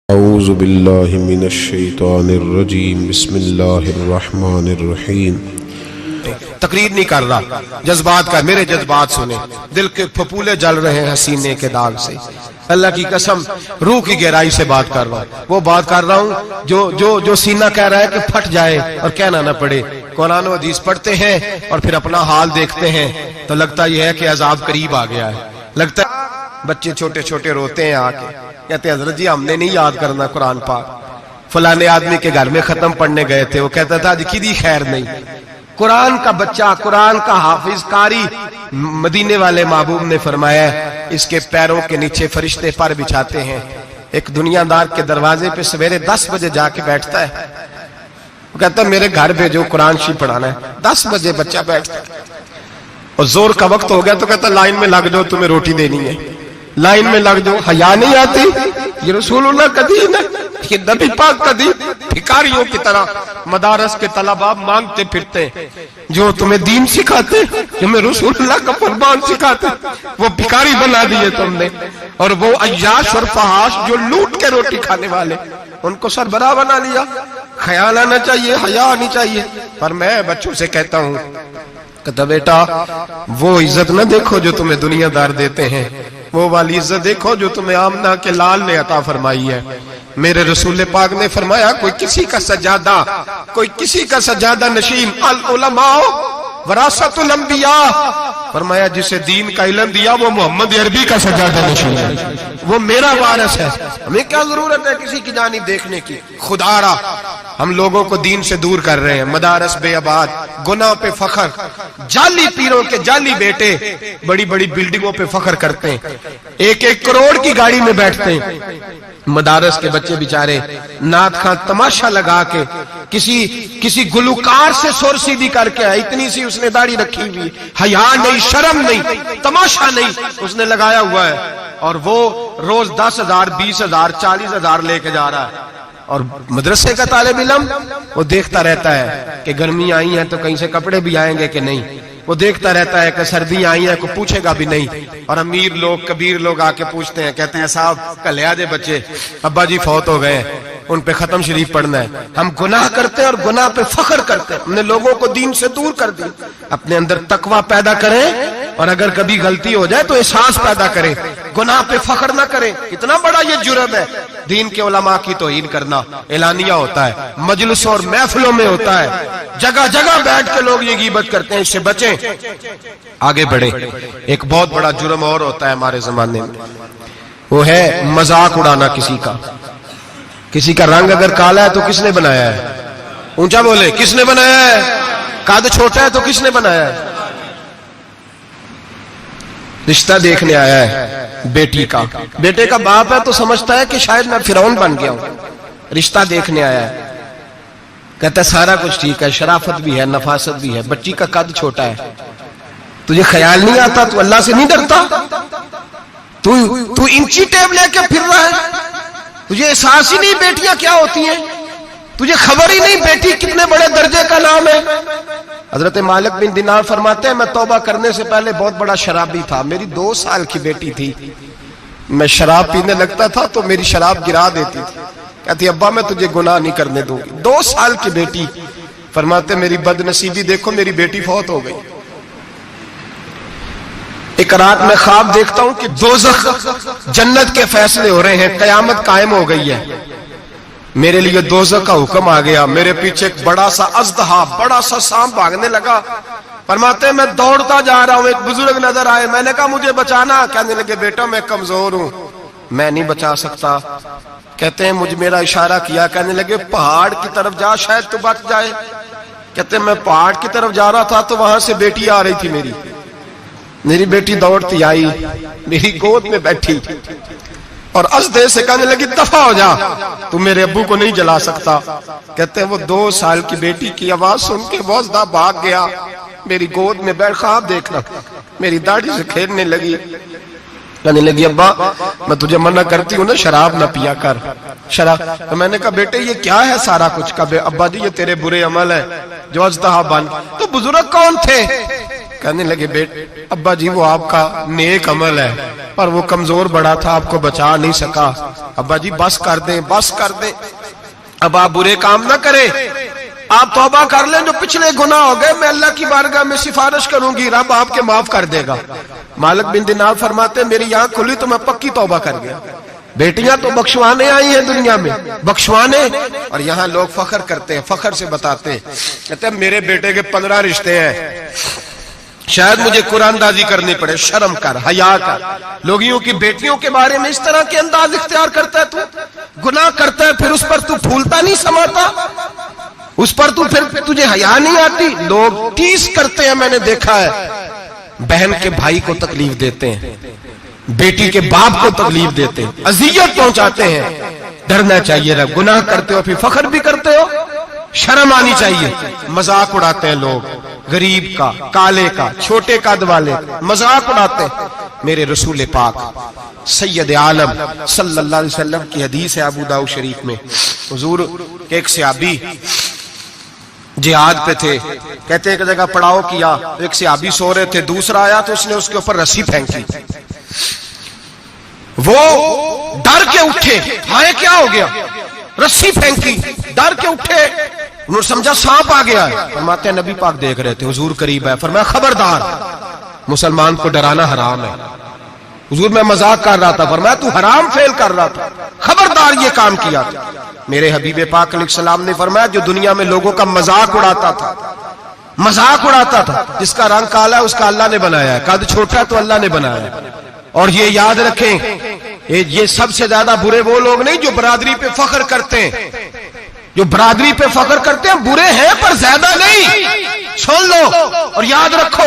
اعوذ باللہ من الشیطان الرجیم بسم اللہ الرحمن الرحیم۔ تقریر نہیں کر رہا، جذبات کا، میرے جذبات سنیں، دل کے پھپولے جل رہے ہیں حسینے کے داغ سے، اللہ کی قسم روح کی گہرائی سے بات کر رہا ہوں، وہ بات کر رہا ہوں جو سینہ کہہ رہا ہے کہ پھٹ جائے اور کہنا نہ پڑے۔ قرآن و حدیث پڑھتے ہیں اور پھر اپنا حال دیکھتے ہیں تو لگتا یہ ہے کہ عذاب قریب آ گیا ہے، لگتا ہے بچے چھوٹے چھوٹے روتے ہیں آ کے، کہتے ہیں حضرت جی ہم نے نہیں یاد کرنا قرآن پاک، فلانے آدمی کے گھر میں ختم پڑھنے گئے تھے، وہ کہتا تھا کدی خیر نہیں۔ قرآن کا بچہ، قرآن کا حافظ قاری، مدینے والے محبوب نے فرمایا اس کے پیروں کے نیچے فرشتے پر بچھاتے ہیں۔ ایک دنیا دار کے دروازے پہ سویرے 10 بجے جا کے بیٹھتا ہے، وہ کہتا ہے میرے گھر بھیجو قرآن شریف پڑھانا ہے۔ 10 بجے بچہ بیٹھتا ہے اور زور کا وقت ہو گیا تو کہتا ہے لائن میں لگ جاؤ، تمہیں روٹی دینی ہے، لائن میں لگ جاؤ۔ حیا نہیں آتی؟ یہ رسول اللہ کا دین ہے، یہ نبی پاک کا دین۔ بھکاریوں کی طرح مدارس کے طلباء مانگتے پھرتے ہیں، جو تمہیں دین سکھاتے، تمہیں رسول اللہ کا فرمان سکھاتے، وہ بھکاری بنا دیے تم نے۔ اور وہ عیاش اور فحاش جو لوٹ کے روٹی کھانے والے، ان کو سربراہ بنا لیا۔ خیال آنا چاہیے، حیا آنی چاہیے۔ پر میں بچوں سے کہتا ہوں کہ بیٹا وہ عزت نہ دیکھو جو تمہیں دنیا دار دیتے ہیں، وہ والی عزت دیکھو جو تمہیں آمنہ کے لال نے عطا فرمائی ہے۔ میرے رسول پاک نے فرمایا کوئی کسی کا سجادہ، کوئی کسی کا سجادہ نشین، العلماء وراثت الانبیاء، فرمایا جسے دین کا علم دیا وہ محمد عربی کا سجادہ نشین ہے، وہ میرا وارث ہے۔ ہمیں کیا ضرورت ہے کسی کی جانب دیکھنے کی؟ خدا را ہم لوگوں کو دین سے دور کر رہے ہیں، مدارس بے آباد، گناہ پہ فخر، جعلی پیروں کے جعلی بیٹے بڑی بڑی بلڈنگوں پہ فخر کرتے ہیں، 1-1 کروڑ کی گاڑی میں بیٹھتے ہیں۔ مدارس کے بچے بیچارے نعت خواں تماشا لگا کے کسی گلوکار سے سر سیدھی کر کے آئے، اتنی سی اس نے داڑھی رکھی ہوئی، حیا نہیں، شرم نہیں، تماشا نہیں، اس نے لگایا ہوا ہے، اور وہ روز 10,000 20,000 40,000 لے کے جا رہا ہے۔ اور مدرسے کا طالب علم وہ دیکھتا رہتا ہے کہ گرمی آئی ہے تو کہیں سے کپڑے بھی آئیں گے کہ نہیں، وہ دیکھتا رہتا ہے کہ سردی آئی ہے، کوئی پوچھے گا بھی نہیں۔ اور امیر لوگ، کبیر لوگ آ کے پوچھتے ہیں، کہتے ہیں صاحب کل آدھے بچے ابا جی فوت ہو گئے، ان پہ ختم شریف پڑھنا ہے۔ ہم گناہ کرتے ہیں اور گناہ پہ فخر کرتے ہیں، ہم نے لوگوں کو دین سے دور کر دیا۔ اپنے اندر تقوی پیدا کریں اور اگر کبھی غلطی ہو جائے تو احساس پیدا کریں، گناہ پہ فخر نہ کریں۔ اتنا بڑا یہ جرم ہے دین کے علماء کی توہین کرنا۔ اعلانیہ ہوتا ہے، مجلسوں اور محفلوں میں ہوتا ہے، جگہ جگہ بیٹھ کے لوگ یہ غیبت کرتے ہیں، اس سے بچیں، آگے بڑھیں۔ ایک بہت بڑا جرم اور ہوتا ہے ہمارے زمانے میں، وہ ہے مذاق اڑانا کسی کا۔ کسی کا رنگ اگر کالا ہے تو کس نے بنایا ہے؟ اونچا بولے، کس نے بنایا ہے؟ قد چھوٹا ہے تو کس نے بنایا ہے؟ رشتہ دیکھنے آیا ہے بیٹی کا، بیٹے کا باپ ہے تو سمجھتا ہے کہ شاید میں فرعون بن گیا ہوں۔ رشتہ دیکھنے آیا ہے، کہتا ہے سارا کچھ ٹھیک ہے، شرافت بھی ہے، نفاست بھی ہے، بچی کا قد چھوٹا ہے۔ تجھے خیال نہیں آتا؟ تو اللہ سے نہیں ڈرتا؟ تو انچی ٹیپ لے کے پھر رہا ہے، تجھے احساس ہی نہیں بیٹیاں کیا ہوتی ہیں، تجھے خبر ہی نہیں بیٹی کتنے بڑے درجے کا نام ہے۔ حضرت مالک بن دینار فرماتے ہیں میں توبہ کرنے سے پہلے بہت بڑا شرابی تھا، میری 2 سال کی بیٹی تھی، میں شراب پینے لگتا تھا تو میری شراب گرا دیتی تھی، کہتی ابا میں تجھے گناہ نہیں کرنے دوں گی۔ 2 سال کی بیٹی، فرماتے میری بد نصیبی دیکھو، میری بیٹی فوت ہو گئی۔ ایک رات میں خواب دیکھتا ہوں کہ دوزخ جنت کے فیصلے ہو رہے ہیں، قیامت قائم ہو گئی ہے، میرے لیے دوزخ کا حکم آ گیا، میرے پیچھے ایک بڑا سا اژدہا، بڑا سا سانپ بھاگنے لگا۔ فرماتے ہیں میں دوڑتا جا رہا ہوں، ایک بزرگ نظر آئے، میں نے کہا مجھے بچانا، کہنے لگے بیٹا میں کمزور ہوں، میں نہیں بچا سکتا۔ کہتے ہیں مجھے میرا اشارہ کیا، کہنے لگے پہاڑ کی طرف جا شاید تو بچ جائے۔ کہتے ہیں میں پہاڑ کی طرف جا رہا تھا تو وہاں سے بیٹی آ رہی تھی، میری بیٹی دوڑتی آئی، میری گود میں بیٹھی اور ازدے سے کہنے لگی دفع ہو جا، تو میرے ابو کو نہیں جلا سکتا۔ کہتے ہیں وہ 2 سال کی بیٹی کی آواز سن کے وہ ازدہ بھاگ گیا، میری گود میں بیٹھ خواب دیکھ رہا، میری داڑھی سے کھیلنے لگی، کہنے لگی ابا میں تجھے منع کرتی ہوں نا شراب نہ پیا کر، شراب۔ تو میں نے کہا بیٹے یہ کیا ہے سارا کچھ؟ کا ابا جی یہ تیرے برے عمل ہے جو ازدہا بن۔ تو بزرگ کون تھے؟ کہنے لگے بیٹے ابا جی وہ آپ کا نیک عمل ہے پر وہ کمزور بڑا تھا آپ کو بچا نہیں سکا. ابا جی بس کر دیں بس کر دیں, اب آپ برے کام نہ کریں, آپ توبہ کر لیں, جو پچھلے گناہ ہو گئے میں اللہ کی بارگاہ میں سفارش کروں گی, رب آپ کے معاف کر دے گا. مالک بن دینار فرماتے میری آنکھ کھلی تو میں پکی توبہ کر گیا. بیٹیاں تو بخشوانے آئی ہیں دنیا میں, بخشوانے, اور یہاں لوگ فخر کرتے ہیں, فخر سے بتاتے ہیں, کہتے ہیں میرے بیٹے کے 15 رشتے ہیں, شاید مجھے قرآن دازی کرنی پڑے, شرم کر, حیا کر. لوگیوں کی بیٹیوں کے بارے میں اس طرح کے انداز اختیار کرتا ہے, تو گناہ کرتا ہے پھر اس پر تو پھولتا نہیں سماتا, اس پر تو پھر تجھے حیا نہیں آتی. لوگ ٹیس کرتے ہیں, میں نے دیکھا ہے, بہن کے بھائی کو تکلیف دیتے ہیں, بیٹی کے باپ کو تکلیف دیتے ہیں, اذیت پہنچاتے ہیں. ڈرنا چاہیے رب, گناہ کرتے ہو پھر فخر بھی کرتے ہو, شرم آنی چاہیے. مذاق اڑاتے ہیں لوگ, غریب کا, کالے کا, چھوٹے قد والے کا مذاق اڑاتے ہیں. میرے رسول پاک سید عالم صلی اللہ علیہ وسلم کی حدیث ہے ابو داؤد شریف میں, حضور کے ایک صحابی جہاد پہ تھے, کہتے ہیں ایک جگہ پڑاؤ کیا, ایک صحابی سو رہے تھے, دوسرا آیا تو اس نے اس کے اوپر رسی پھینکی, وہ ڈر کے اٹھے, ہائے کیا ہو گیا, رسی پھینکی, ڈر کے اٹھے, انہوں نے سمجھا سانپ آ گیا ہے. فرماتے ہیں نبی پاک دیکھ رہے تھے, حضور قریب ہے, فرمایا خبردار مسلمان کو ڈرانا حرام ہے. حضور میں مذاق کر رہا تھا, فرمایا تو حرام فعل کر رہا تھا, خبردار یہ کام کیا تھا. میرے حبیب پاک علیہ السلام نے فرمایا جو دنیا میں لوگوں کا مذاق اڑاتا تھا, مذاق اڑاتا تھا, جس کا رنگ کالا ہے اس کا اللہ نے بنایا ہے, قد چھوٹا تو اللہ نے بنایا ہے. اور یہ یاد رکھیں یہ سب سے زیادہ برے وہ لوگ نہیں جو برادری پہ فخر کرتے ہیں, جو برادری پہ فخر کرتے ہیں برے ہیں پر زیادہ نہیں. سن لو اور یاد رکھو,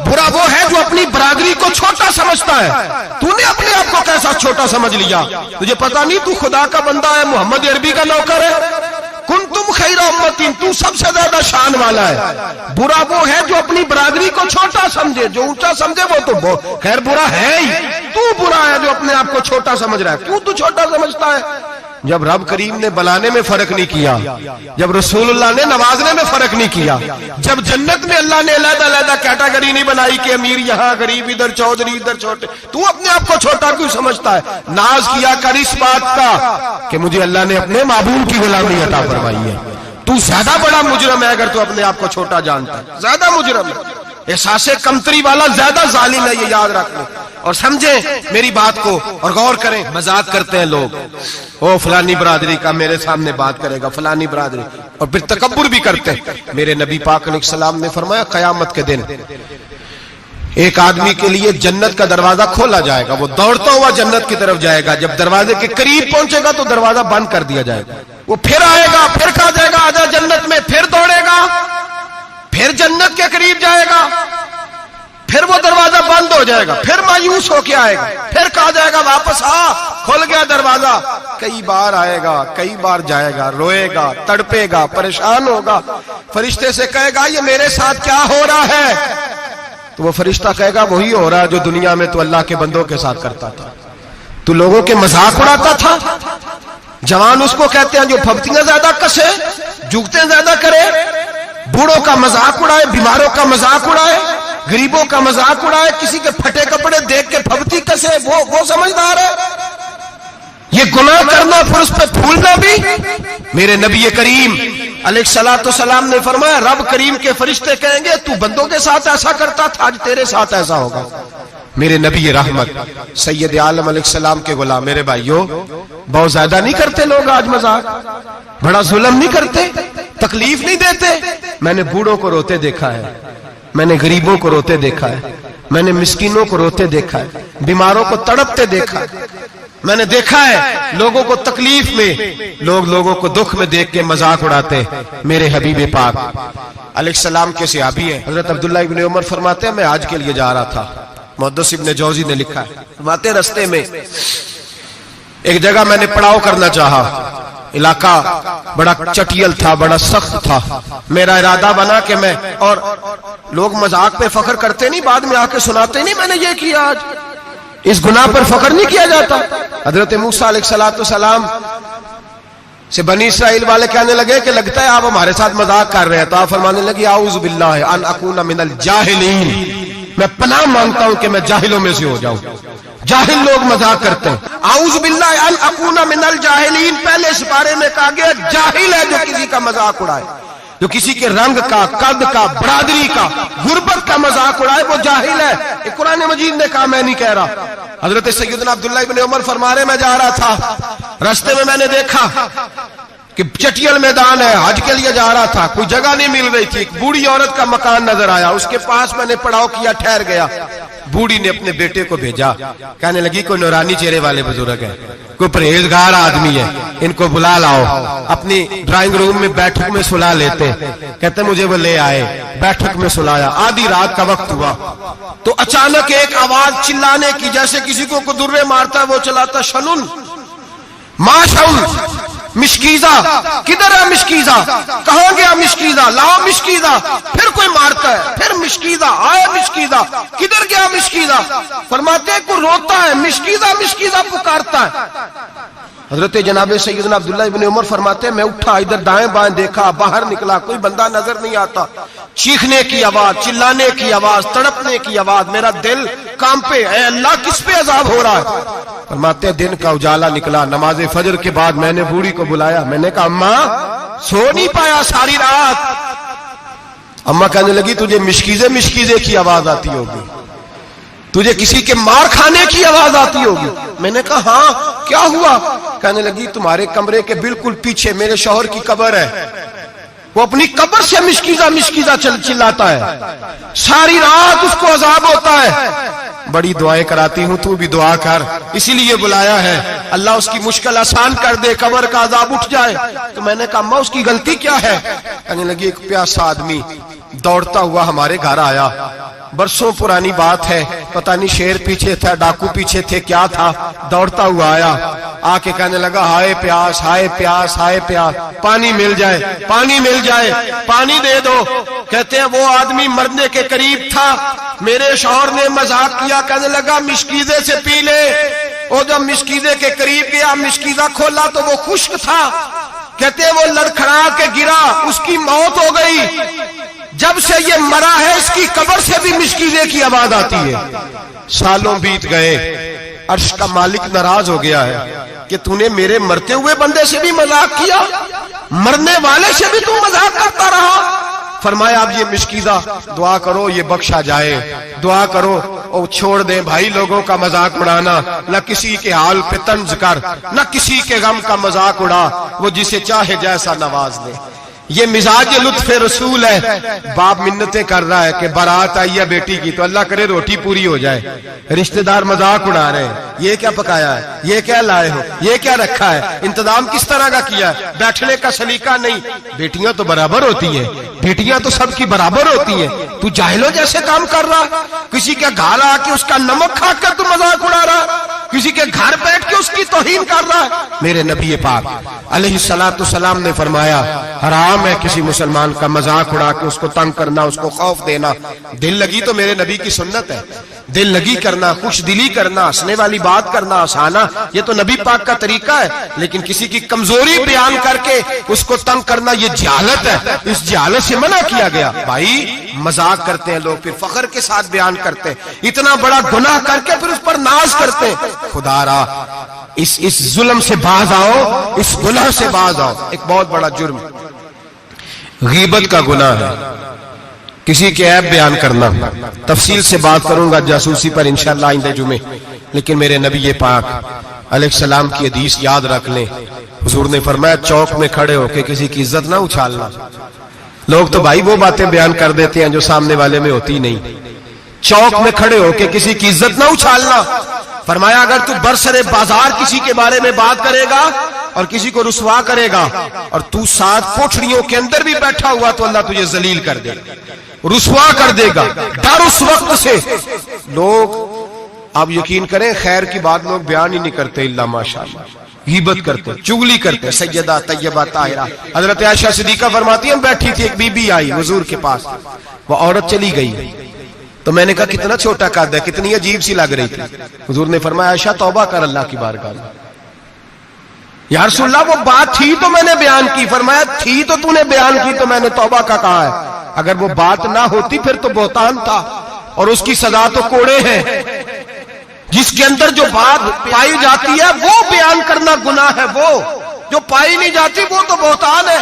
برا وہ ہے جو اپنی برادری کو چھوٹا سمجھتا ہے. تو نے اپنے آپ کو کیسا چھوٹا سمجھ لیا, تجھے پتا نہیں تو خدا کا بندہ ہے, محمد عربی کا نوکر ہے, کنتم خیر امتین, تو سب سے زیادہ شان والا ہے. برا وہ ہے جو اپنی برادری کو چھوٹا سمجھے, جو اونچا سمجھے وہ تو خیر برا ہے ہی. تو برا ہے جو اپنے آپ کو چھوٹا سمجھ رہا ہے. کیوں تو چھوٹا سمجھتا ہے؟ جب رب کریم نے بلانے میں فرق نہیں کیا, جب رسول اللہ نے نوازنے میں فرق نہیں کیا, جب جنت میں اللہ نے علیحدہ علیحدہ کیٹیگری نہیں بنائی کہ امیر یہاں, غریب ادھر, چودھری ادھر, چھوٹے, تو اپنے آپ کو چھوٹا کیوں سمجھتا ہے؟ ناز کیا کر اس بات کا کہ مجھے اللہ نے اپنے معبود کی غلامی عطا فرمائی ہے. تو زیادہ بڑا مجرم ہے اگر تو اپنے آپ کو چھوٹا جانتا ہے, زیادہ مجرم ہے, احساس کمتری والا زیادہ ظالم ہے. یہ یاد رکھیں اور سمجھیں میری بات کو اور غور کریں. مذاق کرتے ہیں لوگ, او فلانی برادری کا میرے سامنے بات کرے گا, فلانی برادری, اور پھر تکبر بھی کرتے ہیں. میرے نبی پاک علیہ السلام نے فرمایا قیامت کے دن ایک آدمی کے لیے جنت کا دروازہ کھولا جائے گا, وہ دوڑتا ہوا جنت کی طرف جائے گا, جب دروازے کے قریب پہنچے گا تو دروازہ بند کر دیا جائے گا. وہ پھر آئے گا, پھر کہا جائے گا آجا جنت میں, پھر دوڑے گا, پھر جنت کے قریب جائے گا, پھر وہ دروازہ بند ہو جائے گا, پھر مایوس ہو کے آئے گا, پھر کہا جائے گا واپس آ, کھل گیا دروازہ. کئی بار آئے گا, کئی بار جائے گا, روئے گا, تڑپے گا, پریشان ہوگا, فرشتے سے کہے گا یہ میرے ساتھ کیا ہو رہا ہے؟ تو وہ فرشتہ کہے گا وہی ہو رہا ہے جو دنیا میں تو اللہ کے بندوں کے ساتھ کرتا تھا, تو لوگوں کے مذاق اڑاتا تھا. جوان اس کو کہتے ہیں جو پھپتیاں زیادہ کسے, جھکتے زیادہ کرے, بوڑھوں کا مذاق اڑائے, بیماروں کا مذاق اڑائے, غریبوں کا مذاق اڑائے, کسی کے پھٹے کپڑے دیکھ کے پھپتی کسے, وہ سمجھدار ہے. یہ گناہ کرنا پھر اس پہ پھولنا بھی. میرے نبی کریم علیہ الصلوۃ والسلام نے فرمایا رب کریم کے فرشتے کہیں گے تو بندوں کے ساتھ ایسا کرتا تھا, آج تیرے ساتھ ایسا ہوگا. میرے نبی رحمت سید عالم علیہ السلام کے غلام, میرے بھائیوں بہت زیادہ نہیں کرتے لوگ آج مذاق, بڑا ظلم نہیں کرتے, تکلیف نہیں دیتے. میں نے بوڑھوں کو روتے دیکھا ہے, میں نے غریبوں کو روتے دیکھا ہے, میں نے مسکینوں کو روتے دیکھا ہے, بیماروں کو تڑپتے دیکھا ہے. میں نے دیکھا ہے لوگوں کو تکلیف میں, لوگوں کو دکھ میں دیکھ کے مذاق اڑاتے. میرے حبیب پاک علیہ السلام کے صحابی ہیں حضرت عبداللہ ابن عمر فرماتے ہیں میں حج کے لیے جا رہا تھا. محدث ابن جوزی نے لکھا ہے, فرماتے ہیں رستے میں ایک جگہ میں نے پڑاؤ کرنا چاہا, علاقہ بڑا چٹیل تھا, بڑا سخت تھا. میرا ارادہ بنا کہ میں, اور لوگ مذاق پہ فخر کرتے نہیں, بعد میں آ کے سناتے نہیں میں نے یہ کیا, آج اس گناہ پر فخر نہیں کیا جاتا. حضرت موسیٰ علیہ السلام سے بنی اسرائیل والے کہنے لگے کہ لگتا ہے آپ ہمارے ساتھ مذاق کر رہے ہیں، تو آپ فرمانے لگے اعوذ باللہ ان اکون من الجاہلین، میں پناہ مانگتا ہوں کہ میں جاہلوں میں سے ہو جاؤں۔ جاہل لوگ مذاق کرتے ہیں، اعوذ باللہ ان اکون من الجاہلین پہلے اس بارے میں کہا گیا جاہل ہے جو کسی کا مذاق اڑائے، جو کسی کے رنگ کا، قد کا، برادری کا، غربت کا مذاق اڑائے وہ جاہل ہے۔ یہ قرآن مجید نے کہا، میں نہیں کہہ رہا۔ حضرت سیدنا عبداللہ ابن عمر فرما رہے میں جا رہا تھا، راستے میں نے دیکھا کہ چٹیل میدان ہے، حج کے لیے جا رہا تھا، کوئی جگہ نہیں مل رہی تھی، ایک بوڑھی عورت کا مکان نظر آیا، اس کے پاس میں نے پڑاؤ کیا، ٹھہر گیا۔ بوڑھی نے اپنے بیٹے کو بھیجا، کہنے لگی کوئی نورانی چہرے والے بزرگ ہے، کوئی پرہیزگار آدمی ہے، ان کو بلا لاؤ، اپنی ڈرائنگ روم میں بیٹھک میں سلا لیتے۔ کہتے مجھے وہ لے آئے، بیٹھک میں سلایا، آدھی رات کا وقت ہوا تو اچانک ایک آواز چلانے کی، جیسے کسی کو درے مارتا ہے وہ چلاتا، شنن ما شنن مشکیزہ، کدھر ہے مشکیزہ، کہاں گیا مشکیزہ، لاؤ مشکیزہ، پھر کوئی مارتا ہے، پھر مشکیزہ، آئے مشکیزہ، کدھر گیا مشکیزہ، فرماتے ہیں کوئی روتا ہے، مشکیزہ مشکیزہ پکارتا ہے۔ حضرت جناب سیدنا عبداللہ ابن عمر فرماتے ہیں میں اٹھا، ادھر دائیں بائیں دیکھا، باہر نکلا، کوئی بندہ نظر نہیں آتا، چیخنے کی آواز، چلانے کی آواز، تڑپنے کی آواز، میرا دل کانپے، اے اللہ کس پہ عذاب ہو رہا ہے۔ فرماتے ہیں دن کا اجالا نکلا، نماز فجر کے بعد میں نے بوڑھی کو بلایا، میں نے کہا اماں سو نہیں پایا ساری رات۔ اماں کہنے لگی تجھے مشکیزے مشکیزے کی آواز آتی ہوگی، تجھے کسی کے مار کھانے کی آواز آتی ہوگی۔ میں نے کہا ہاں کیا ہوا؟ کہنے لگی تمہارے کمرے کے بالکل پیچھے میرے شوہر کی قبر ہے، وہ اپنی قبر سے مشکیزہ مشکیزہ چلاتا ہے، ساری رات اس کو عذاب ہوتا ہے۔ بڑی دعائیں کراتی ہوں، تو بھی دعا کر، اسی لیے بلایا ہے، اللہ اس کی مشکل آسان کر دے، قبر کا عذاب اٹھ جائے۔ تو میں نے کہا اماں اس کی غلطی کیا ہے؟ کہنے لگی ایک پیاسا آدمی دوڑتا ہوا ہمارے گھر آیا، برسوں پرانی بات ہے، پتہ نہیں شیر پیچھے تھا، ڈاکو پیچھے تھے، کیا تھا، دوڑتا ہوا آیا، آ کے کہنے لگا ہائے پیاس ہائے پیاس ہائے پیاس، پانی مل جائے پانی مل جائے، پانی دے دو۔ کہتے ہیں وہ آدمی مرنے کے قریب تھا، میرے شوہر نے مذاق کیا، کہنے لگا مشکیزے سے پی لے۔ وہ جب مشکیزے کے قریب گیا، مشکیزہ کھولا تو وہ خشک تھا، کہتے ہیں وہ لڑکھڑا کے گرا، اس کی موت ہو گئی۔ جب سے یہ مرا ہے اس کی قبر سے بھی مشکیزے کی آواز آتی ہے۔ سالوں بیت گئے، عرش کا مالک ناراض ہو گیا ہے کہ تو نے میرے مرتے ہوئے بندے سے بھی مذاق کیا، مرنے والے سے بھی تو مذاق کرتا رہا۔ فرمایا اب یہ مشکیزہ دعا کرو یہ بخشا جائے، دعا کرو اور چھوڑ دیں بھائی لوگوں کا مذاق اڑانا، نہ کسی کے حال پہ طنز کر، نہ کسی کے غم کا مذاق اڑا، وہ جسے چاہے جیسا نواز دے۔ یہ مزاج لطف رسول ہے۔ باپ منتیں کر رہا ہے کہ بارات آئی ہے بیٹی کی تو اللہ کرے روٹی پوری ہو جائے، رشتہ دار مذاق اڑا رہے ہیں، یہ کیا پکایا ہے، یہ کیا لائے ہو، یہ کیا رکھا ہے، انتظام کس طرح کا کیا ہے، بیٹھنے کا سلیقہ نہیں۔ بیٹیاں تو برابر ہوتی ہیں، بیٹیاں تو سب کی برابر ہوتی ہیں، تو جاہلوں جیسے کام کر رہا، کسی کے گھر آ کے اس کا نمک کھا کر تو مذاق اڑا رہا، کسی کے گھر بیٹھ کے اس کی توہین کر رہا ہے۔ میرے نبی پاک علیہ السلام نے فرمایا حرام ہے کسی مسلمان کا مذاق اڑا کے اس کو تنگ کرنا، اس کو خوف دینا۔ دل لگی تو میرے نبی کی سنت ہے، دل لگی کرنا، خوش دلی کرنا، ہنسنے والی بات کرنا، ہنسانا، یہ تو نبی پاک کا طریقہ ہے۔ لیکن کسی کی کمزوری بیان کر کے اس کو تنگ کرنا یہ جہالت ہے، اس جہالت سے منع کیا گیا۔ بھائی مذاق کرتے ہیں لوگ، پھر فخر کے ساتھ بیان کرتے ہیں، اتنا بڑا گناہ کر کے پھر اس پر ناز کرتے ہیں۔ خدا را اس ظلم سے باز آؤ، اس گناہ سے باز آؤ۔ ایک بہت بڑا جرم غیبت کا گناہ ہے، کسی کے عیب بیان کرنا۔ تفصیل سے بات کروں گا جاسوسی پر انشاءاللہ آئندہ جمعے، لیکن میرے نبی پاک علیہ السلام کی حدیث یاد رکھ لیں۔ حضور نے فرمایا چوک میں کھڑے ہو کے کسی کی عزت نہ اچھالنا۔ لوگ تو بھائی وہ باتیں بیان کر دیتے ہیں جو سامنے والے میں ہوتی نہیں۔ چوک میں کھڑے ہو کے کسی کی عزت نہ اچھالنا۔ فرمایا اگر تو برسر بازار کسی کے بارے میں بات کرے گا اور کسی کو رسوا کرے گا اور تو ساتھ کوٹھڑیوں کے اندر بھی بیٹھا ہوا تو اللہ تجھے ذلیل کر دے گا، رسوا کر دے گا۔ ڈر اس وقت سے لوگ، آپ یقین کریں خیر کی بات لوگ بیان ہی نہیں کرتے الا ماشاءاللہ، غیبت کرتے، چغلی کرتے۔ سیدہ طیبہ طاہرہ حضرت عائشہ صدیقہ فرماتی ہیں بیٹھی تھی، ایک بی بی آئی حضور کے پاس، وہ عورت چلی گئی تو میں نے کہا کتنا چھوٹا قد ہے، کتنی عجیب سی لگ رہی تھی۔ حضور نے فرمایا عائشہ توبہ کر اللہ کی بارگاہ میں، یا رسول اللہ وہ بات تھی تو میں نے بیان کی. فرمایا تھی تو نے بیان کی تو میں نے توبہ کا کہا ہے. اگر وہ بات نہ ہوتی پھر تو بہتان تھا, اور اس کی سزا تو کوڑے ہیں. جس کے اندر جو بات پائی جاتی ہے وہ بیان کرنا گناہ ہے, وہ جو پائی نہیں جاتی وہ تو بہتان ہے.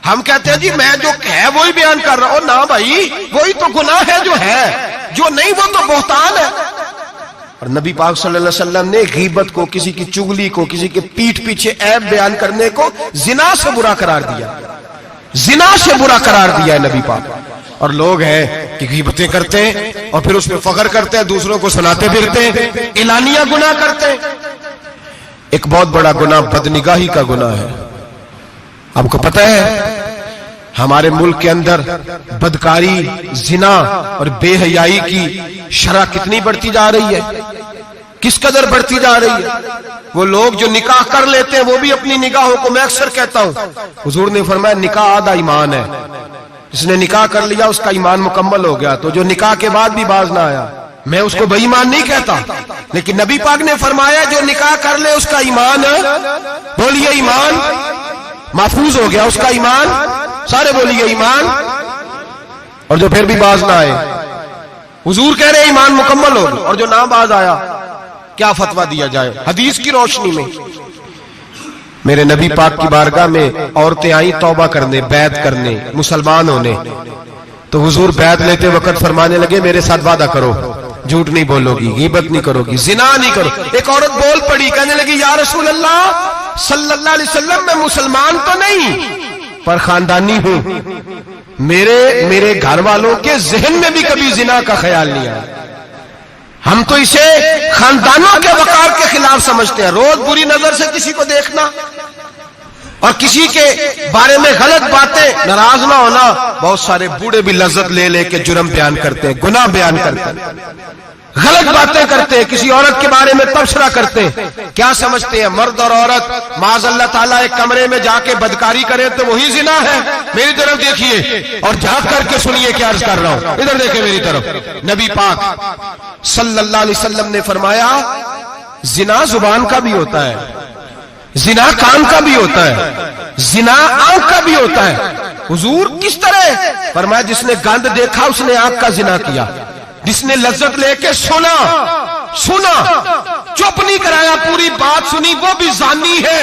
ہم کہتے ہیں جی میں جو ہے وہی بیان کر رہا ہوں. نہ بھائی, وہی تو گناہ ہے جو ہے, جو نہیں وہ تو بہتان ہے. اور نبی پاک صلی اللہ علیہ وسلم نے غیبت کو, کسی کی چگلی کو, کسی کے پیٹھ پیچھے عیب بیان کرنے کو زنا سے برا قرار دیا. زنا سے برا قرار دیا ہے نبی پاک. اور لوگ ہیں کہ غیبتیں کرتے ہیں اور پھر اس پہ فخر کرتے ہیں, دوسروں کو سناتے پھرتے ہیں, اعلانیہ گناہ کرتے ہیں. ایک بہت بڑا گناہ بدنگاہی کا گناہ ہے. آپ کو پتہ ہے ہمارے ملک کے اندر بدکاری, زنا اور بے حیائی کی شرح کتنی بڑھتی جا رہی ہے, کس قدر بڑھتی جا رہی ہے. وہ لوگ جو نکاح کر لیتے ہیں وہ بھی اپنی نگاہوں کو, میں اکثر کہتا ہوں, حضور نے فرمایا نکاح آدھا ایمان ہے. جس نے نکاح کر لیا اس کا ایمان مکمل ہو گیا. تو جو نکاح کے بعد بھی باز نہ آیا, میں اس کو بے ایمان نہیں کہتا, لیکن نبی پاک نے فرمایا جو نکاح کر لے اس کا ایمان, بولیے ایمان محفوظ ہو گیا, اس کا ایمان, سارے بولیے ایمان. اور جو پھر بھی باز نہ آئے, حضور کہہ رہے ایمان مکمل ہو گیا. اور جو نہ باز آیا کیا فتویٰ دیا جائے حدیث کی روشنی میں؟ میرے نبی پاک کی بارگاہ میں عورتیں آئیں توبہ کرنے, بیعت کرنے, مسلمان ہونے. تو حضور بیعت لیتے وقت فرمانے لگے میرے ساتھ وعدہ کرو, جھوٹ نہیں بولو گی, غیبت نہیں کرو گی, زنا نہیں کرو. ایک عورت بول پڑی, کہنے لگی یا رسول اللہ صلی اللہ علیہ وسلم میں مسلمان تو نہیں پر خاندانی ہوں, میرے گھر والوں کے ذہن میں بھی کبھی زنا کا خیال نہیں آیا. ہم تو اسے خاندانوں کے وقار کے خلاف سمجھتے ہیں. روز بری نظر سے کسی کو دیکھنا اور کسی کے بارے میں غلط باتیں, ناراض نہ ہونا. بہت سارے بوڑھے بھی لذت لے لے کے جرم بیان کرتے ہیں, گناہ بیان کرتے ہیں, غلط باتیں کرتے ہیں, کسی عورت کے بارے میں تبصرہ کرتے ہیں. کیا سمجھتے ہیں مرد اور عورت معاذ اللہ تعالیٰ ایک کمرے میں جا کے بدکاری کرے تو وہی زنا ہے؟ میری طرف دیکھیے اور جھانک کر کے سنیے کیا عرض کر رہا ہوں, ادھر دیکھیں میری طرف. نبی پاک صلی اللہ علیہ وسلم نے فرمایا زنا زبان کا بھی ہوتا ہے, زنا کان کا بھی ہوتا ہے, زنا آنکھ کا بھی ہوتا ہے. حضور کس طرح؟ فرمایا جس نے گند دیکھا اس نے آنکھ کا زنا کیا, جس نے لذت لے کے سنا, چپ نہیں کرایا, پوری بات سنی, وہ بھی زانی ہے.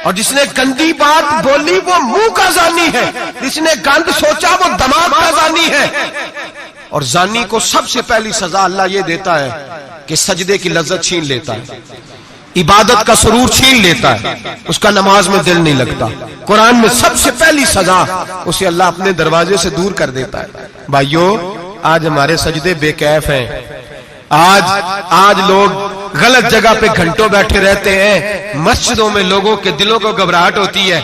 اور جس نے گندی بات بولی وہ منہ کا زانی ہے, جس نے گند سوچا وہ دماغ کا زانی ہے. اور زانی کو سب سے پہلی سزا اللہ یہ دیتا ہے کہ سجدے کی لذت چھین لیتا ہے, عبادت کا سرور چھین لیتا ہے, اس کا نماز میں دل نہیں لگتا. قرآن میں سب سے پہلی سزا اسے اللہ اپنے دروازے سے دور کر دیتا ہے. بھائیو آج ہمارے سجدے بے کیف ہیں, آج لوگ غلط جگہ پہ گھنٹوں بیٹھے رہتے ہیں. مسجدوں میں لوگوں کے دلوں کو گھبراہٹ ہوتی ہے,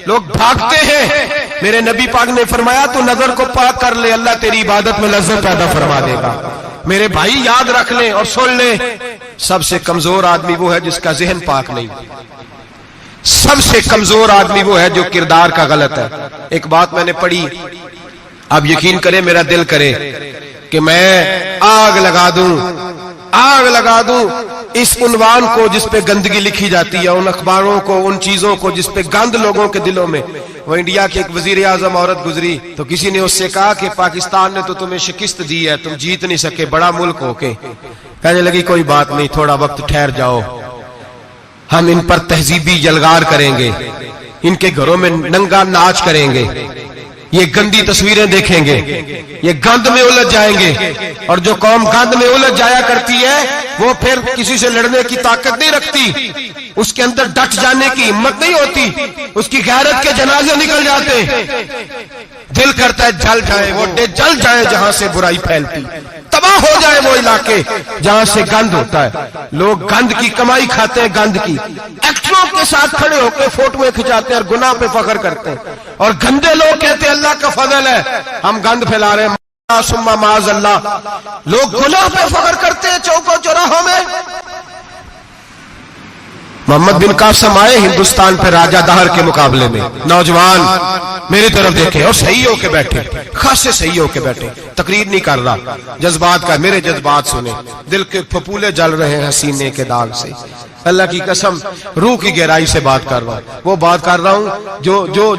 لوگ بھاگتے ہیں. میرے نبی پاک نے فرمایا تو نظر کو پاک کر لے, اللہ تیری عبادت میں لذت پیدا فرما دے گا. میرے بھائی یاد رکھ لیں اور سن لیں, سب سے کمزور آدمی وہ ہے جس کا ذہن پاک نہیں. سب سے کمزور آدمی وہ ہے جو کردار کا غلط ہے. ایک بات میں نے پڑھی, آپ یقین کریں میرا دل کرے کہ میں آگ لگا دوں اس عنوان کو جس پہ گندگی لکھی جاتی ہے, ان اخباروں کو, ان چیزوں کو جس پہ گند لوگوں کے دلوں میں. وہ انڈیا کی ایک وزیر اعظم عورت گزری تو کسی نے اس سے کہا کہ پاکستان نے تو تمہیں شکست دی ہے, تم جیت نہیں سکے بڑا ملک ہو کے. کہنے لگی کوئی بات نہیں, تھوڑا وقت ٹھہر جاؤ, ہم ان پر تہذیبی جلگار کریں گے, ان کے گھروں میں ننگا ناچ کریں گے, یہ گندی تصویریں دیکھیں گے, یہ گند میں الجھ جائیں گے. اور جو قوم گند میں الجھ جایا کرتی ہے وہ پھر کسی سے لڑنے کی طاقت نہیں رکھتی, اس کے اندر ڈٹ جانے کی ہمت نہیں ہوتی, اس کی غیرت کے جنازے نکل جاتے. دل کرتا ہے جل جائے, وہ جل جائے جہاں سے برائی پھیلتی, تباہ ہو جائے وہ علاقے جہاں سے گند ہوتا ہے. لوگ گند کی کمائی کھاتے ہیں, گند کی. ایکٹروں کے ساتھ کھڑے ہو کے فوٹویں کھچاتے ہیں اور گناہ پہ فخر کرتے ہیں, اور گندے لوگ کہتے ہیں اللہ کا فضل ہے ہم گند پھیلا رہے ہیں. ثم معاذ اللہ, لوگ گناہ پہ فخر کرتے ہیں چوکوں چوراہوں میں. محمد بن قاسم آئے ہندوستان پہ راجہ دہر کے مقابلے میں، نوجوان میری طرف دیکھے اور صحیح ہو کے بیٹھے، خاصے صحیح ہو کے بیٹھے، تقریر نہیں کر رہا، جذبات کا، میرے جذبات سنیں، دل کے پھپولے جل رہے ہیں سینے کے داغ سے، اللہ کی قسم روح کی گہرائی سے بات کر رہا ہوں، وہ بات کر رہا ہوں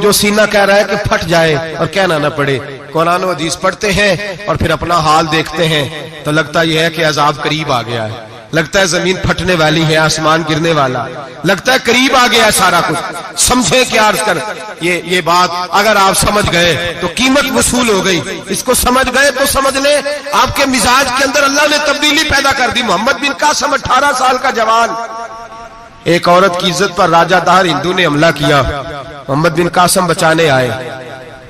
جو سینہ کہہ رہا ہے کہ پھٹ جائے اور کہنا نہ پڑے۔ قرآن و حدیث پڑھتے ہیں اور پھر اپنا حال دیکھتے ہیں تو لگتا یہ ہے کہ عذاب قریب آ گیا ہے، لگتا ہے زمین پھٹنے والی ہے، آسمان گرنے والا، لگتا ہے قریب آ گیا ہے سارا کچھ۔ سمجھے کیا عرض کر یہ بات اگر آپ سمجھ گئے تو قیمت وصول ہو گئی، اس کو سمجھ گئے تو سمجھ لیں آپ کے مزاج کے اندر اللہ نے تبدیلی پیدا کر دی۔ محمد بن قاسم 18 سال کا جوان، ایک عورت کی عزت پر راجہ دہر ہندو نے حملہ کیا، محمد بن قاسم بچانے آئے،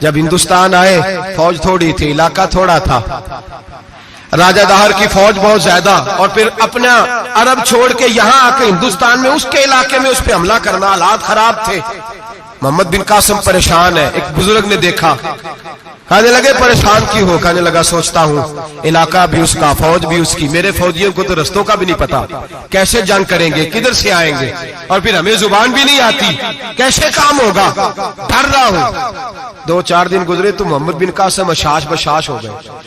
جب ہندوستان آئے فوج تھوڑی تھی، علاقہ تھوڑا تھا، راجہ دہر کی فوج بہت زیادہ، اور پھر اپنا عرب چھوڑ کے یہاں آ کے ہندوستان میں اس کے علاقے میں اس پہ حملہ کرنا، حالات خراب تھے۔ محمد بن قاسم پریشان ہے، ایک بزرگ نے دیکھا، کہنے لگے پریشان کیوں ہو؟ کہنے لگا سوچتا ہوں علاقہ بھی اس کا، فوج بھی اس کی، میرے فوجیوں کو تو رستوں کا بھی نہیں پتا، کیسے جنگ کریں گے، کدھر سے آئیں گے، اور پھر ہمیں زبان بھی نہیں آتی، کیسے کام ہوگا، ڈر رہا ہوں۔ 2-4 دن گزرے تو محمد بن قاسم اشاش بشاش ہو گئے،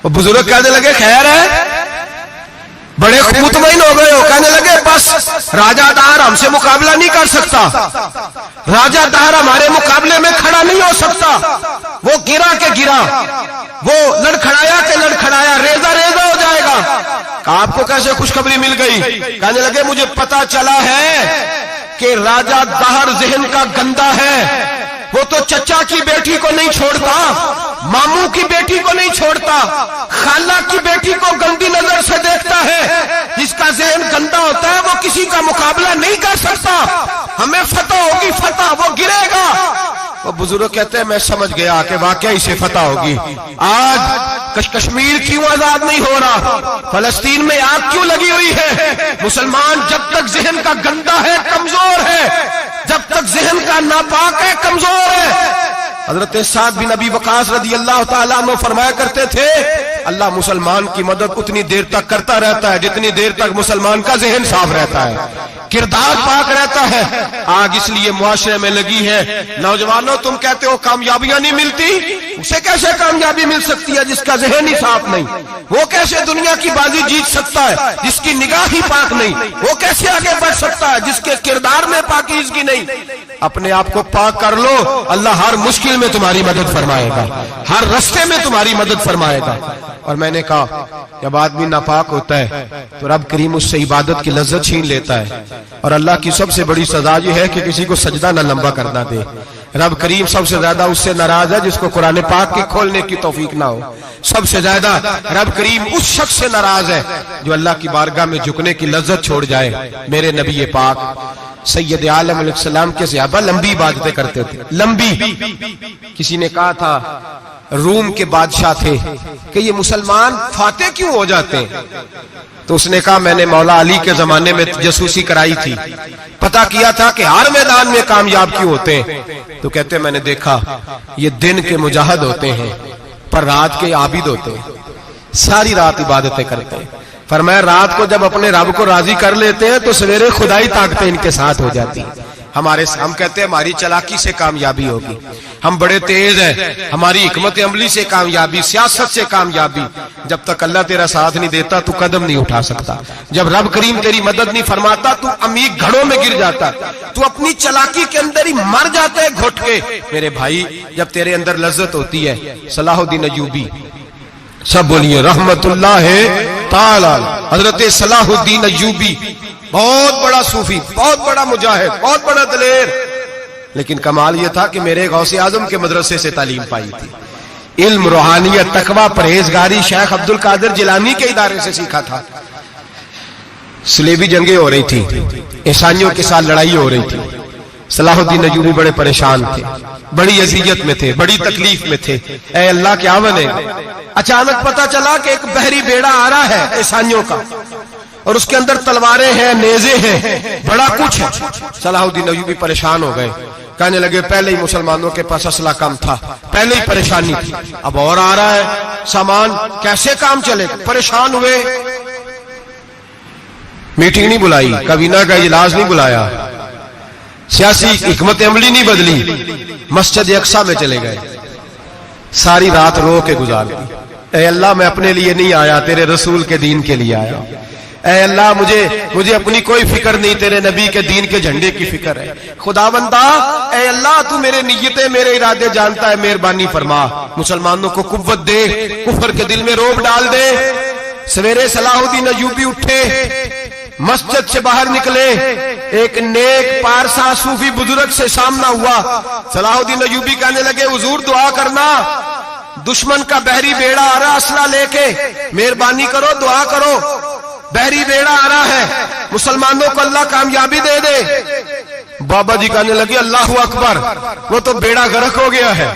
وہ بزرگ کہنے لگے خیر ہے، بڑے مطمئن ہو گئے ہو، کہنے لگے بس راجہ دہر ہم سے مقابلہ نہیں کر سکتا، راجہ دہر ہمارے مقابلے میں کھڑا نہیں ہو سکتا، وہ گرا کے گرا، وہ لڑکھڑایا کے لڑکھڑایا، ریزہ ریزہ ہو جائے گا۔ آپ کو کیسے خوشخبری مل گئی؟ کہنے لگے مجھے پتا چلا ہے کہ راجہ دہر ذہن کا گندا ہے، وہ تو چچا کی بیٹی کو نہیں چھوڑتا، ماموں کی بیٹی کو نہیں چھوڑتا، خالہ کی بیٹی کو گندی نظر سے دیکھتا ہے، جس کا ذہن گندا ہوتا ہے وہ کسی کا مقابلہ نہیں کر سکتا، ہمیں فتح ہوگی، فتح، وہ گرے گا۔ وہ بزرگ کہتے ہیں میں سمجھ گیا کہ واقعی سے فتح ہوگی۔ آج کشمیر کیوں آزاد نہیں ہو رہا، فلسطین میں آگ کیوں لگی ہوئی ہے؟ مسلمان جب تک ذہن کا گندا ہے کمزور ہے، جب تک ذہن کا ناپاک ہے کمزور ہے۔ حضرت سعد بن ابی وقاص رضی اللہ تعالیٰ عنہ فرمایا کرتے تھے اللہ مسلمان کی مدد اتنی دیر تک کرتا رہتا ہے جتنی دیر تک مسلمان کا ذہن صاف رہتا ہے، کردار پاک رہتا ہے۔ آگ اس لیے معاشرے میں لگی ہے، نوجوانوں تم کہتے ہو کامیابیاں نہیں ملتی، اسے کیسے کامیابی مل سکتی ہے جس کا ذہن ہی صاف نہیں؟ وہ کیسے دنیا کی بازی جیت سکتا ہے جس کی نگاہ ہی پاک نہیں؟ وہ کیسے آگے بڑھ سکتا ہے جس کے کردار میں پاکیزگی نہیں؟ اپنے آپ کو پاک کر لو، اللہ ہر مشکل میں تمہاری مدد فرمائے گا، ہر رستے میں تمہاری مدد فرمائے گا۔ اور میں نے کہا جب آدمی ناپاک ہوتا ہے تو رب کریم اس سے عبادت کی لذت چھین لیتا ہے، اور اللہ کی سب سے بڑی سزا یہ ہے کہ کسی کو سجدہ نہ لمبا کرنا دے۔ رب کریم سب سے زیادہ اس سے ناراض ہے جس کو قرآن پاک کے کھولنے کی توفیق نہ ہو، سب سے زیادہ رب کریم اس شخص سے ناراض ہے جو اللہ کی بارگاہ میں جھکنے کی لذت چھوڑ جائے۔ میرے نبی پاک سید عالم علیہ السلام کے صحابہ لمبی عبادتیں کرتے تھے، لمبی۔ کسی نے کہا تھا روم کے بادشاہ تھے کہ یہ مسلمان فاتح کیوں ہو جاتے ہیں؟ تو اس نے کہا میں نے مولا علی کے زمانے میں جاسوسی کرائی تھی، پتا کیا تھا کہ ہر میدان میں کامیاب کیوں ہوتے ہیں۔ تو کہتے میں نے دیکھا یہ دن کے مجاہد ہوتے ہیں پر رات کے عابد ہوتے ہیں، ساری رات عبادتیں کرتے ہیں۔ فرمایا رات کو جب اپنے رب کو راضی کر لیتے ہیں تو سویرے خدائی طاقتیں ان کے ساتھ ہو جاتی ہیں۔ ہم کہتے ہیں ہماری چلاکی سے کامیابی ہوگی، ہم بڑے تیز ہیں، ہماری حکمت عملی سے کامیابی، سیاست سے کامیابی۔ جب تک اللہ تیرا ساتھ نہیں دیتا تو قدم نہیں اٹھا سکتا، جب رب کریم تیری مدد نہیں فرماتا تو عمیق گھڑوں میں گر جاتا، تو اپنی چلاکی کے اندر ہی مر جاتا ہے گھٹ کے۔ میرے بھائی جب تیرے اندر لذت ہوتی ہے، صلاح الدین ایوبی، سب بولیے رحمت اللہ تعالی، حضرت صلاح الدین ایوبی بہت بڑا صوفی، بہت بڑا مجاہد، بہت بڑا دلیر، لیکن کمال یہ تھا کہ میرے غوث اعظم کے مدرسے سے تعلیم پائی تھی، علم، روحانیت، تقوی، پرہیزگاری شیخ عبد القادر جیلانی کے ادارے سے سیکھا تھا۔ صلیبی جنگیں ہو رہی تھی، عیسائیوں کے ساتھ لڑائی ہو رہی تھی، صلاح الدین ایوبی بڑے پریشان تھے، بڑی اذیت میں تھے، بڑی تکلیف میں تھے۔ اے اللہ کیا بنے؟ اچانک پتا چلا کہ ایک بحری بیڑا آ رہا ہے عیسائیوں کا، اور اس کے اندر تلواریں ہیں، نیزے ہیں، بڑا کچھ ہے۔ صلاح الدین ایوبی پریشان ہو گئے، کہنے لگے پہلے ہی مسلمانوں کے پاس اسلحہ کم تھا، پہلے ہی پریشانی تھی، اب اور آ رہا ہے سامان، کیسے کام چلے؟ پریشان ہوئے۔ میٹنگ نہیں بلائی، کابینہ کا اجلاس نہیں بلایا، سیاسی حکمت عملی نہیں بدلی، مسجد اقصیٰ میں چلے گئے، ساری رات رو کے گزار دی۔ اے اللہ میں اپنے لیے نہیں آیا، تیرے رسول کے دین کے لیے آیا۔ اے اللہ مجھے اپنی کوئی فکر نہیں، تیرے نبی کے دین کے جھنڈے کی فکر ہے۔ خداوندہ اے اللہ تو میرے نیتیں میرے ارادے جانتا ہے، مہربانی فرما، مسلمانوں کو قوت دے، کفر کے دل میں روب ڈال دے۔ سویرے صلاح الدین ایوبی اٹھے، مسجد سے باہر نکلے، ایک نیک پارسا صوفی بزرگ سے سامنا ہوا۔ صلاح الدین ایوبی کہنے لگے حضور دعا کرنا، دشمن کا بحری بیڑا آ رہا اسلحہ لے کے، مہربانی کرو دعا کرو، بحری بیڑا آ رہا ہے، مسلمانوں کو اللہ کامیابی دے دے۔ بابا جی کہنے لگے اللہ اکبر، وہ تو بیڑا غرق ہو گیا ہے،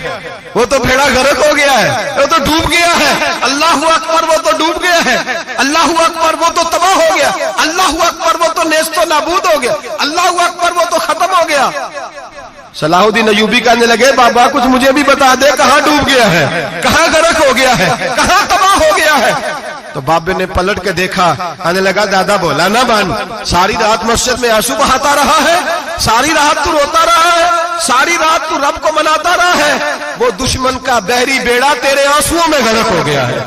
وہ تو بیڑا غرق ہو گیا ہے، وہ تو ڈوب گیا ہے۔ اللہ اکبر، وہ تو ڈوب گیا ہے۔ اللہ اکبر، وہ تو تباہ ہو گیا۔ اللہ اکبر، وہ تو نیست و نابود ہو گیا۔ اللہ اکبر، وہ تو ختم ہو گیا۔ صلاح الدین ایوبی کہنے لگے بابا کچھ مجھے بھی بتا دے، کہاں ڈوب گیا ہے، کہاں غرق ہو گیا ہے، کہاں تباہ ہو گیا ہے؟ تو بابے نے پلٹ کے دیکھا، کہنے لگا دادا بولا نہ بن، ساری رات مسجد میں آنسو بہاتا رہا ہے، ساری رات تو روتا رہا ہے، ساری رات تو رب کو مناتا رہا ہے، وہ دشمن کا بحری بیڑا تیرے آنسوؤں میں غرق ہو گیا ہے۔